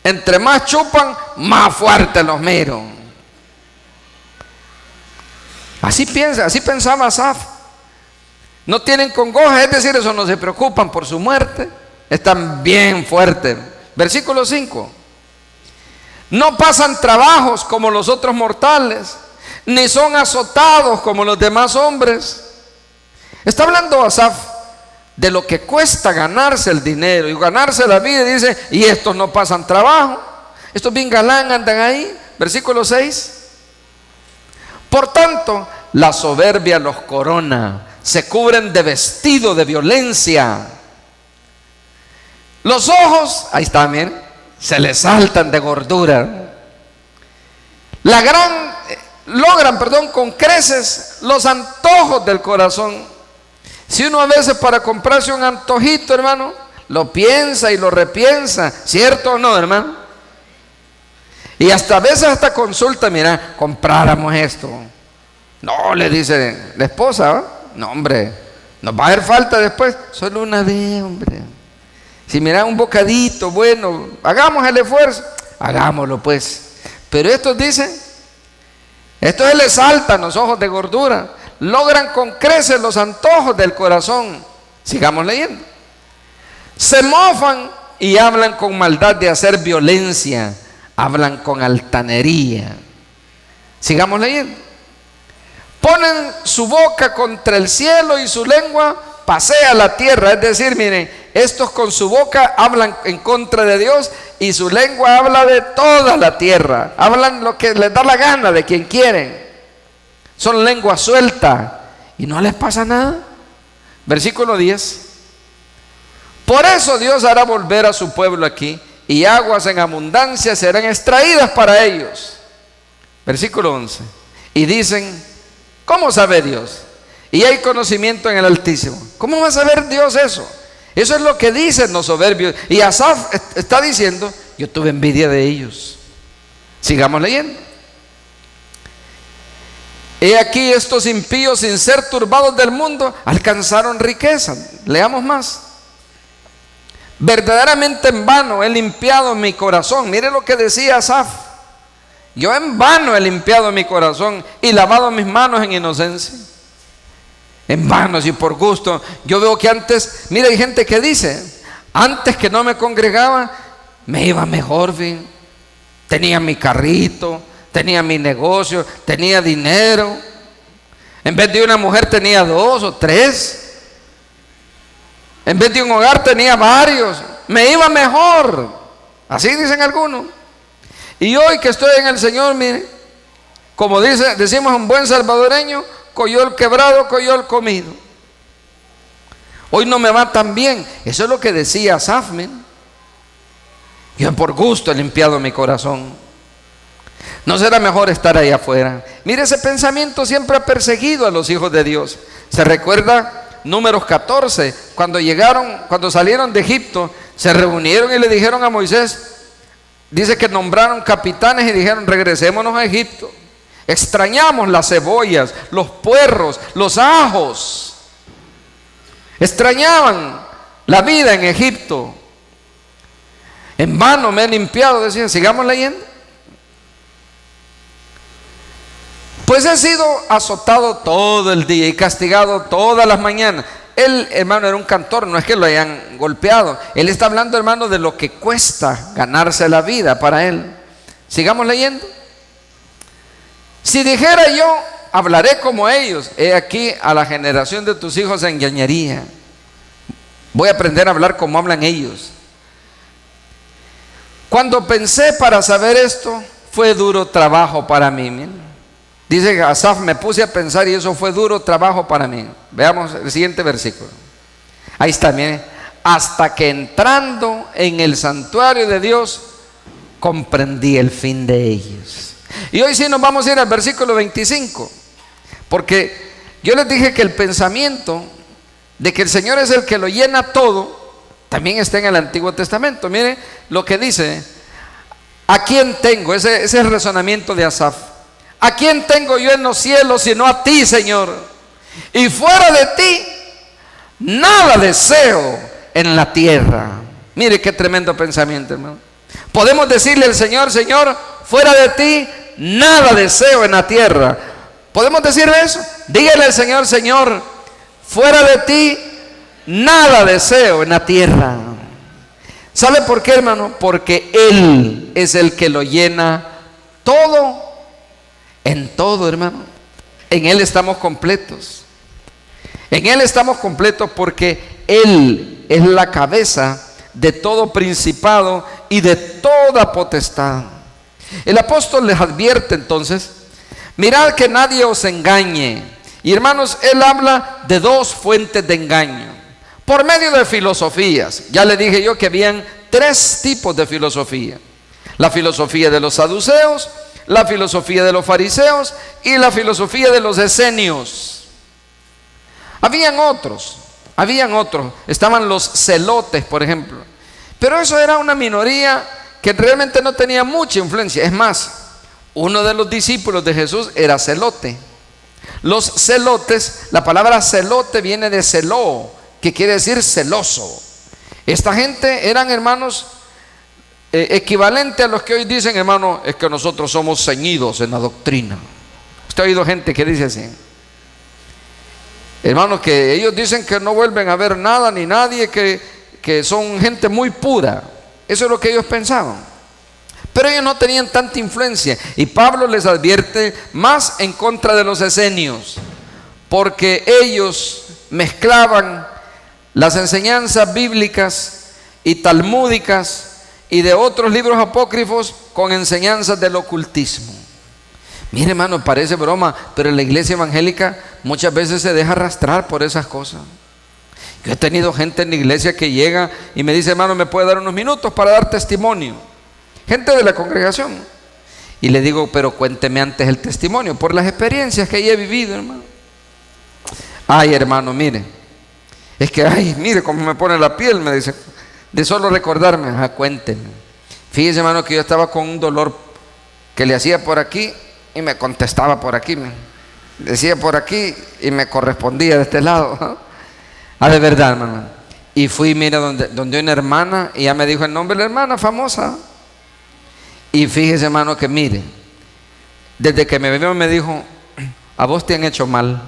Entre más chupan, más fuertes los miro. Así piensa, así pensaba Asaf. No tienen congojas, es decir, eso, no se preocupan por su muerte, están bien fuertes. Versículo 5: no pasan trabajos como los otros mortales, ni son azotados como los demás hombres. Está hablando Asaf de lo que cuesta ganarse el dinero y ganarse la vida, y dice: y estos no pasan trabajo, estos bien galán andan ahí. Versículo 6: por tanto, la soberbia los corona, se cubren de vestido de violencia. Los ojos, ahí está, miren, se les saltan de gordura. Logran con creces los antojos del corazón. Si uno a veces para comprarse un antojito, hermano, lo piensa y lo repiensa, ¿cierto o no, hermano? Y hasta a veces hasta consulta: mira, compráramos esto. No, le dice la esposa, ¿eh? No, hombre, nos va a hacer falta después. Solo una vez, hombre. Si mira un bocadito, bueno, hagamos el esfuerzo, hagámoslo pues. Pero estos dicen, estos se les saltan los ojos de gordura, logran con creces los antojos del corazón. Sigamos leyendo. Se mofan y hablan con maldad de hacer violencia, hablan con altanería. Sigamos leyendo. Ponen su boca contra el cielo y su lengua pasea la tierra. Es decir, miren, estos con su boca hablan en contra de Dios y su lengua habla de toda la tierra. Hablan lo que les da la gana de quien quieren. Son lengua suelta y no les pasa nada. Versículo 10: por eso Dios hará volver a su pueblo aquí, y aguas en abundancia serán extraídas para ellos. Versículo 11: y dicen: ¿cómo sabe Dios? y hay conocimiento en el Altísimo. ¿Cómo va a saber Dios eso? Eso es lo que dicen los soberbios. Y Asaf está diciendo: yo tuve envidia de ellos. Sigamos leyendo. He aquí, estos impíos, sin ser turbados del mundo, alcanzaron riqueza. Leamos más. Verdaderamente en vano he limpiado mi corazón. Mire lo que decía Asaf: yo en vano he limpiado mi corazón y lavado mis manos en inocencia. En vano, si por gusto. Yo veo que antes, mire, hay gente que dice: antes que no me congregaba, me iba mejor, fin. Tenía mi carrito, tenía mi negocio, tenía dinero. En vez de una mujer tenía 2 o 3. En vez de un hogar tenía varios. Me iba mejor. Así dicen algunos. Y hoy que estoy en el Señor, mire, como decimos un buen salvadoreño: coyol quebrado, coyol comido. Hoy no me va tan bien. Eso es lo que decía Asaf. Yo por gusto he limpiado mi corazón. ¿No será mejor estar ahí afuera? Mire, ese pensamiento siempre ha perseguido a los hijos de Dios. Se recuerda Números 14, cuando salieron de Egipto, se reunieron y le dijeron a Moisés, dice que nombraron capitanes y dijeron: regresémonos a Egipto. Extrañamos las cebollas, los puerros, los ajos. Extrañaban la vida en Egipto. En vano me he limpiado, decían. Sigamos leyendo. Pues he sido azotado todo el día y castigado todas las mañanas. Él, hermano, era un cantor, no es que lo hayan golpeado. Él está hablando, hermano, de lo que cuesta ganarse la vida para él. Sigamos leyendo. Si dijera yo, hablaré como ellos. He aquí, a la generación de tus hijos engañaría. Voy a aprender a hablar como hablan ellos. Cuando pensé para saber esto, fue duro trabajo para mí. Miren. Dice Asaf: me puse a pensar y eso fue duro trabajo para mí. Veamos el siguiente versículo. Ahí está, miren. Hasta que entrando en el santuario de Dios, comprendí el fin de ellos. Y hoy sí nos vamos a ir al versículo 25. Porque yo les dije que el pensamiento de que el Señor es el que lo llena todo, también está en el Antiguo Testamento. Mire lo que dice: ¿a quién tengo? Ese es el razonamiento de Asaf. ¿A quién tengo yo en los cielos sino a ti, Señor? Y fuera de ti, nada deseo en la tierra. Mire qué tremendo pensamiento, hermano. Podemos decirle al Señor: Señor, fuera de ti, nada deseo en la tierra. ¿Podemos decirle eso? Dígale al Señor: Señor, fuera de ti, nada deseo en la tierra. ¿Sabe por qué, hermano? Porque Él es el que lo llena todo. En todo, hermano. En Él estamos completos. En Él estamos completos porque Él es la cabeza de todo principado y de toda potestad. El apóstol les advierte entonces: mirad que nadie os engañe. Y hermanos, él habla de 2 fuentes de engaño. Por medio de filosofías. Ya le dije yo que habían 3 tipos de filosofía: la filosofía de los saduceos, la filosofía de los fariseos y la filosofía de los esenios. Habían otros. Estaban los celotes, por ejemplo. Pero eso era una minoría que realmente no tenía mucha influencia. Es más, uno de los discípulos de Jesús era celote. Los celotes, la palabra celote viene de celó, que quiere decir celoso. Esta gente eran, hermanos, equivalente a los que hoy dicen: hermano, es que nosotros somos ceñidos en la doctrina. Usted ha oído gente que dice así, hermanos, que ellos dicen que no vuelven a ver nada ni nadie, que son gente muy pura. Eso es lo que ellos pensaban. Pero ellos no tenían tanta influencia. Y Pablo les advierte más en contra de los esenios, porque ellos mezclaban las enseñanzas bíblicas y talmúdicas y de otros libros apócrifos con enseñanzas del ocultismo. Mire, hermano, parece broma, pero en la iglesia evangélica muchas veces se deja arrastrar por esas cosas. Yo he tenido gente en la iglesia que llega y me dice: hermano, ¿me puede dar unos minutos para dar testimonio? Gente de la congregación. Y le digo: pero cuénteme antes el testimonio, por las experiencias que he vivido, hermano. Ay, hermano, mire, es que, ay, mire cómo me pone la piel, me dice, de solo recordarme. Ajá, cuénteme. Fíjese, hermano, que yo estaba con un dolor que le hacía por aquí y me contestaba por aquí, decía por aquí y me correspondía de este lado. Ah, de verdad, hermano. Y fui, mira, donde una hermana, y ya me dijo el nombre de la hermana famosa. Y fíjese, hermano, que mire, desde que me vio me dijo, a vos te han hecho mal.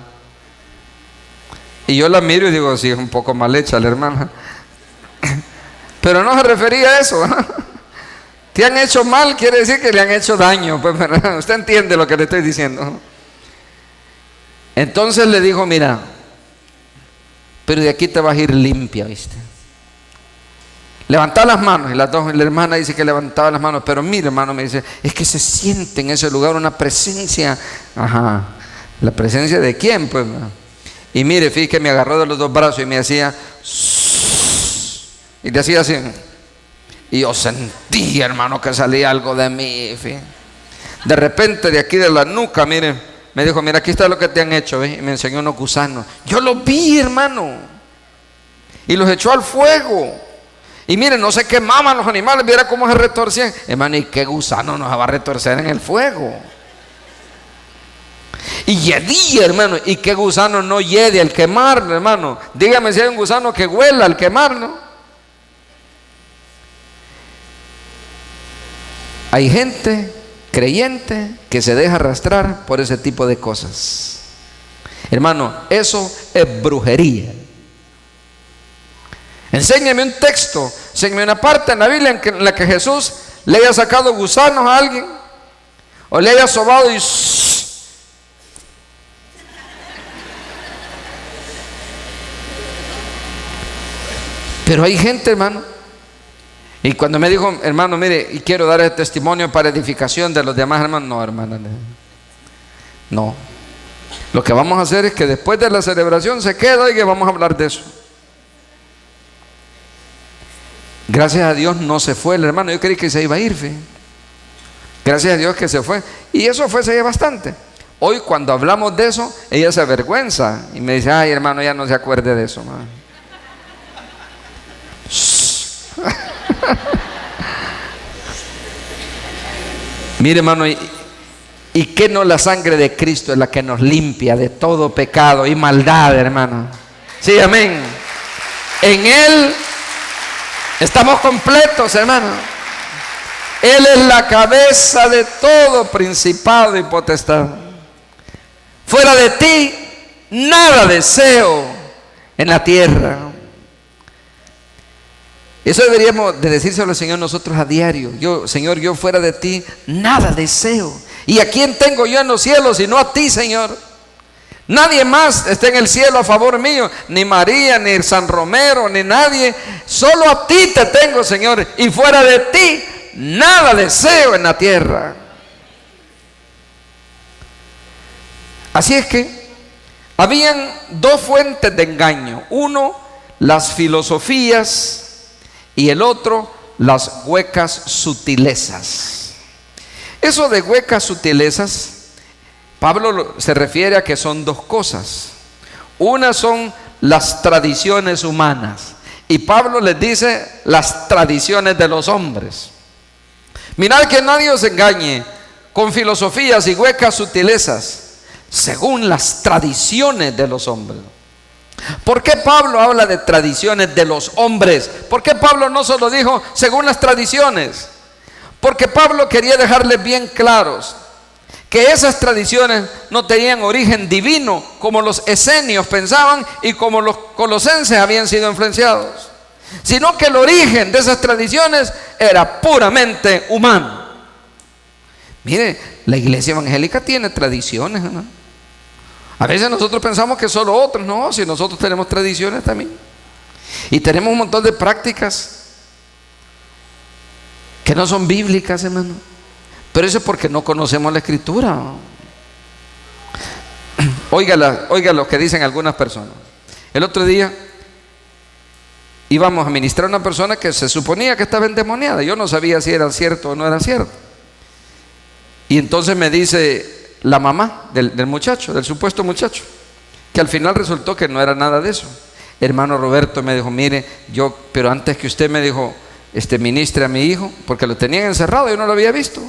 Y yo la miro y digo, sí, es un poco mal hecha la hermana. Pero no se refería a eso. Te han hecho mal, quiere decir que le han hecho daño. Pues, usted entiende lo que le estoy diciendo. Entonces le dijo, mira, pero de aquí te vas a ir limpia, ¿viste? Levantá las manos. Y la hermana dice que levantaba las manos. Pero mire, hermano, me dice, es que se siente en ese lugar una presencia. Ajá, ¿la presencia de quién? Pues, y mire, fíjate que me agarró de los dos brazos y me hacía, y le hacía así. Y yo sentí, hermano, que salía algo de mí. Fíjate. De repente, de aquí de la nuca, mire, me dijo, mira, aquí está lo que te han hecho, ¿ves? Y me enseñó unos gusanos. Yo los vi, hermano, y los echó al fuego. Y mire, no se quemaban los animales, viera cómo se retorcían. Hermano, ¿y qué gusano nos va a retorcer en el fuego? Y yedía, hermano, ¿y qué gusano no yede al quemarlo, hermano? Dígame si hay un gusano que huela al quemarlo. Hay gente creyente que se deja arrastrar por ese tipo de cosas. Hermano, eso es brujería. Enséñame un texto, enséñame una parte en la Biblia en la que Jesús le haya sacado gusanos a alguien o le haya sobado y... Pero hay gente, hermano, y cuando me dijo, hermano, mire, y quiero dar el testimonio para edificación de los demás hermanos, no, hermano, no. Lo que vamos a hacer es que después de la celebración se queda y que vamos a hablar de eso. Gracias a Dios no se fue el hermano, yo creí que se iba a ir, fíjate. Gracias a Dios que se fue. Y eso fue hace bastante. Hoy cuando hablamos de eso, ella se avergüenza y me dice, ay, hermano, ya no se acuerde de eso, man. Mire, hermano, y que no la sangre de Cristo es la que nos limpia de todo pecado y maldad, hermano. Sí, amén. En Él estamos completos, hermano. Él es la cabeza de todo principado y potestad. Fuera de ti, nada deseo en la tierra. Eso deberíamos de decírselo al Señor nosotros a diario. Yo, Señor, yo fuera de ti, nada deseo. ¿Y a quién tengo yo en los cielos sino a ti, Señor? Nadie más está en el cielo a favor mío, ni María, ni San Romero, ni nadie. Solo a ti te tengo, Señor, y fuera de ti nada deseo en la tierra. Así es que habían dos fuentes de engaño. Uno, las filosofías, y el otro, las huecas sutilezas. Eso de huecas sutilezas, Pablo se refiere a que son dos cosas. Una son las tradiciones humanas, y Pablo les dice las tradiciones de los hombres. Mirad que nadie os engañe con filosofías y huecas sutilezas, según las tradiciones de los hombres. ¿Por qué Pablo habla de tradiciones de los hombres? ¿Por qué Pablo no solo dijo según las tradiciones? Porque Pablo quería dejarles bien claros que esas tradiciones no tenían origen divino como los esenios pensaban y como los colosenses habían sido influenciados, sino que el origen de esas tradiciones era puramente humano. Mire, la iglesia evangélica tiene tradiciones, ¿no? A veces nosotros pensamos que solo otros, no, si nosotros tenemos tradiciones también. Y tenemos un montón de prácticas que no son bíblicas, hermano. Pero eso es porque no conocemos la Escritura. Oiga lo que dicen algunas personas. El otro día íbamos a ministrar a una persona que se suponía que estaba endemoniada. Yo no sabía si era cierto o no era cierto. Y entonces me dice la mamá del muchacho, del supuesto muchacho, que al final resultó que no era nada de eso. Hermano Roberto me dijo, mire, pero antes que usted me dijo, ministre a mi hijo, porque lo tenían encerrado, yo no lo había visto.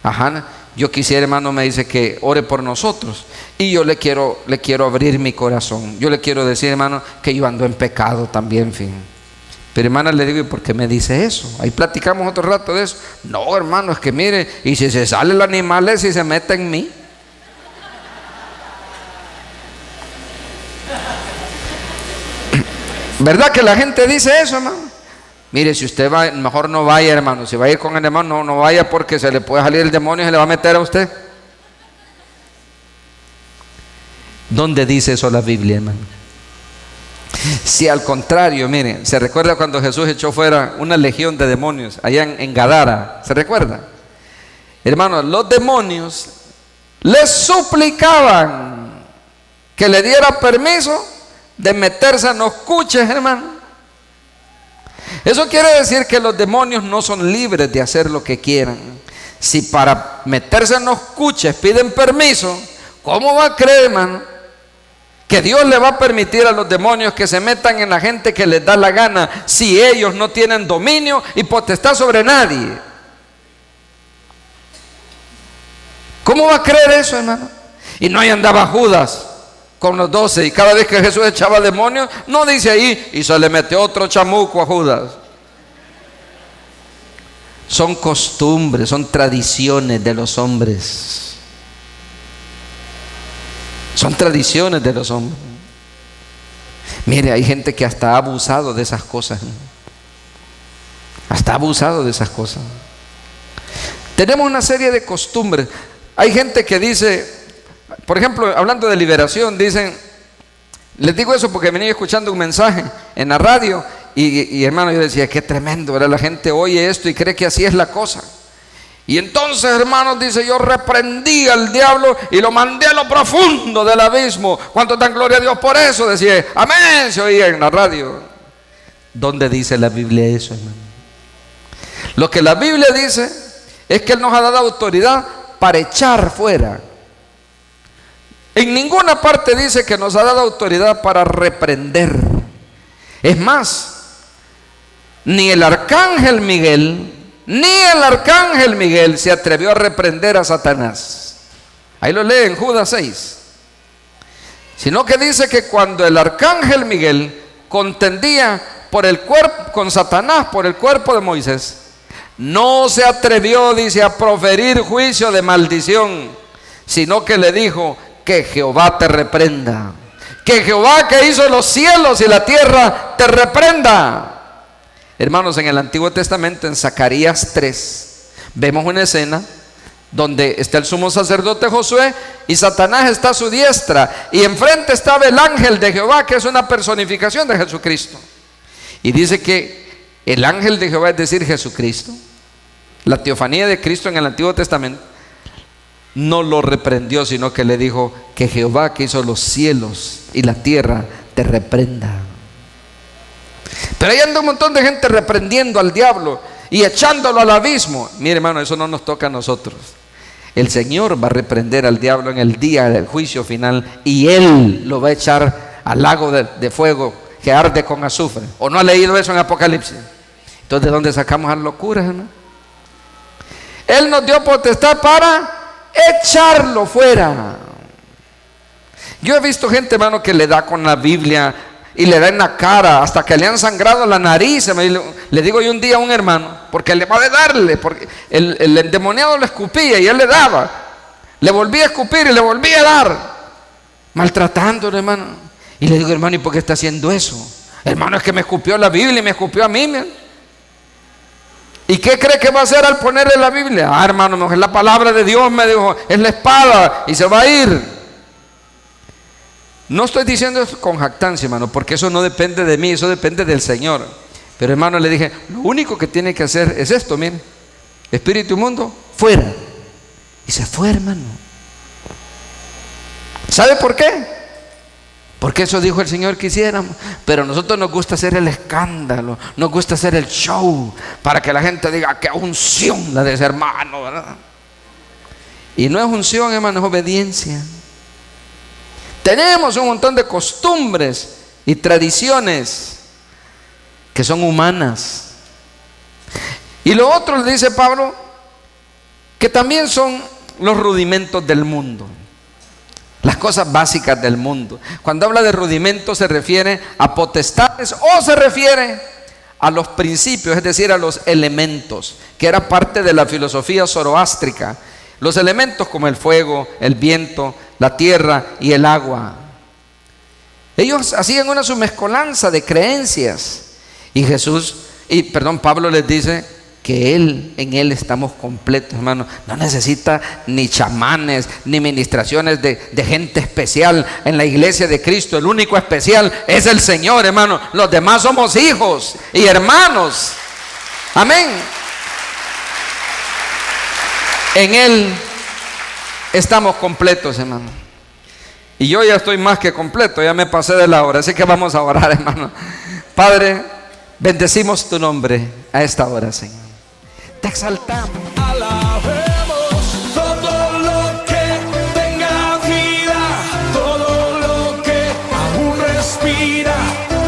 Ajá, yo quisiera, hermano, me dice que ore por nosotros. Y yo le quiero abrir mi corazón. Yo le quiero decir, hermano, que yo ando en pecado también, fin. Pero hermana, le digo, ¿y por qué me dice eso? Ahí platicamos otro rato de eso. No, hermano, es que mire, y si se sale el animal ese y se mete en mí. ¿Verdad que la gente dice eso, hermano? Mire, si usted va, mejor no vaya, hermano. Si va a ir con el hermano, no vaya, porque se le puede salir el demonio y se le va a meter a usted. ¿Dónde dice eso la Biblia, hermano? Si al contrario, miren, ¿se recuerda cuando Jesús echó fuera una legión de demonios allá en Gadara? ¿Se recuerda? Hermanos, los demonios les suplicaban que le diera permiso de meterse en los cuches, hermano. Eso quiere decir que los demonios no son libres de hacer lo que quieran. Si para meterse en los cuches piden permiso, ¿cómo va a creer, hermano, que Dios le va a permitir a los demonios que se metan en la gente que les da la gana, si ellos no tienen dominio y potestad sobre nadie? ¿Cómo va a creer eso, hermano? Y no, ahí andaba Judas con los 12, y cada vez que Jesús echaba demonios, no dice ahí, y se le metió otro chamuco a Judas. Son costumbres, son tradiciones de los hombres. Son tradiciones de los hombres. Mire, hay gente que hasta ha abusado de esas cosas. Hasta ha abusado de esas cosas. Tenemos una serie de costumbres. Hay gente que dice, por ejemplo, hablando de liberación, dicen, les digo eso porque venía escuchando un mensaje en la radio y hermano, yo decía, qué tremendo, ¿verdad? La gente oye esto y cree que así es la cosa. Y entonces, hermanos, dice, yo reprendí al diablo y lo mandé a lo profundo del abismo. ¿Cuánto dan gloria a Dios por eso? Decía, amén, se oía en la radio. ¿Dónde dice la Biblia eso, hermano? Lo que la Biblia dice es que Él nos ha dado autoridad para echar fuera. En ninguna parte dice que nos ha dado autoridad para reprender. Es más, ni el arcángel Miguel se atrevió a reprender a Satanás. Ahí lo lee en Judas 6. Sino que dice que cuando el arcángel Miguel contendía por el cuerpo con Satanás por el cuerpo de Moisés, no se atrevió, dice, a proferir juicio de maldición, sino que le dijo, que Jehová te reprenda, que Jehová que hizo los cielos y la tierra te reprenda. Hermanos, en el Antiguo Testamento, en Zacarías 3, vemos una escena donde está el sumo sacerdote Josué y Satanás está a su diestra y enfrente estaba el ángel de Jehová, que es una personificación de Jesucristo. Y dice que el ángel de Jehová, es decir, Jesucristo, la teofanía de Cristo en el Antiguo Testamento, no lo reprendió, sino que le dijo, que Jehová que hizo los cielos y la tierra te reprenda. Pero ahí anda un montón de gente reprendiendo al diablo y echándolo al abismo. Mire, hermano, eso no nos toca a nosotros. El Señor va a reprender al diablo en el día del juicio final y Él lo va a echar al lago de fuego que arde con azufre. ¿O no ha leído eso en Apocalipsis? Entonces, ¿de dónde sacamos las locuras, hermano? Él nos dio potestad para echarlo fuera. Yo he visto gente, hermano, que le da con la Biblia y le da en la cara hasta que le han sangrado la nariz. Le digo yo un día a un hermano, porque le va a darle, porque el endemoniado le escupía y él le daba, le volvía a escupir y le volvía a dar, maltratándolo, hermano. Y le digo, hermano, ¿y por qué está haciendo eso? Hermano, es que me escupió la Biblia y me escupió a mí, man. ¿Y qué cree que va a hacer al ponerle la Biblia? Ah, hermano, no, es la palabra de Dios, me dijo, es la espada y se va a ir. No estoy diciendo eso con jactancia, hermano, porque eso no depende de mí, eso depende del Señor. Pero, hermano, le dije, lo único que tiene que hacer es esto, mire, espíritu inmundo, fuera. Y se fue, hermano. ¿Sabe por qué? Porque eso dijo el Señor que hiciéramos. Pero a nosotros nos gusta hacer el escándalo, nos gusta hacer el show, para que la gente diga, que unción la de ese hermano, ¿verdad? Y no es unción, hermano, es obediencia. Tenemos un montón de costumbres y tradiciones que son humanas. Y lo otro, le dice Pablo, que también son los rudimentos del mundo, las cosas básicas del mundo. Cuando habla de rudimentos se refiere a potestades o se refiere a los principios, es decir, a los elementos, que era parte de la filosofía zoroástrica. Los elementos como el fuego, el viento, la tierra y el agua. Ellos hacían una mezcolanza de creencias. Y Pablo les dice que en Él estamos completos, hermano. No necesita ni chamanes, ni ministraciones de gente especial en la iglesia de Cristo. El único especial es el Señor, hermano. Los demás somos hijos y hermanos. Amén. En Él estamos completos, hermano. Y yo ya estoy más que completo, ya me pasé de la hora, así que vamos a orar, hermano. Padre, bendecimos tu nombre a esta hora, Señor. Te exaltamos. Alabemos todo lo que tenga vida, todo lo que aún respira,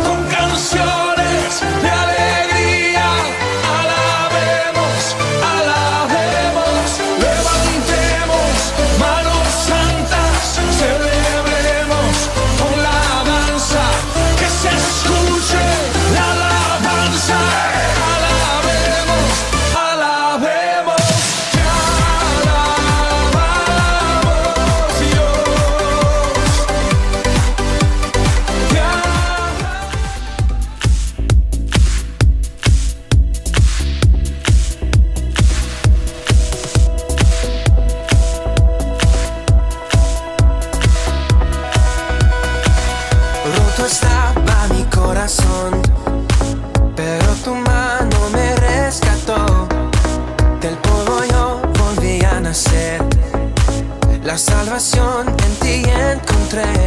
con canciones de alegría. Alabemos, alabemos, levantemos manos santas, celebremos con la danza, que se escuche la alabanza. Alabemos, alabemos, te alabamos, Dios, te alabamos. Roto estaba mi corazón, pero tu mano me rescató. Del polvo yo volví a nacer. La salvación en ti encontré.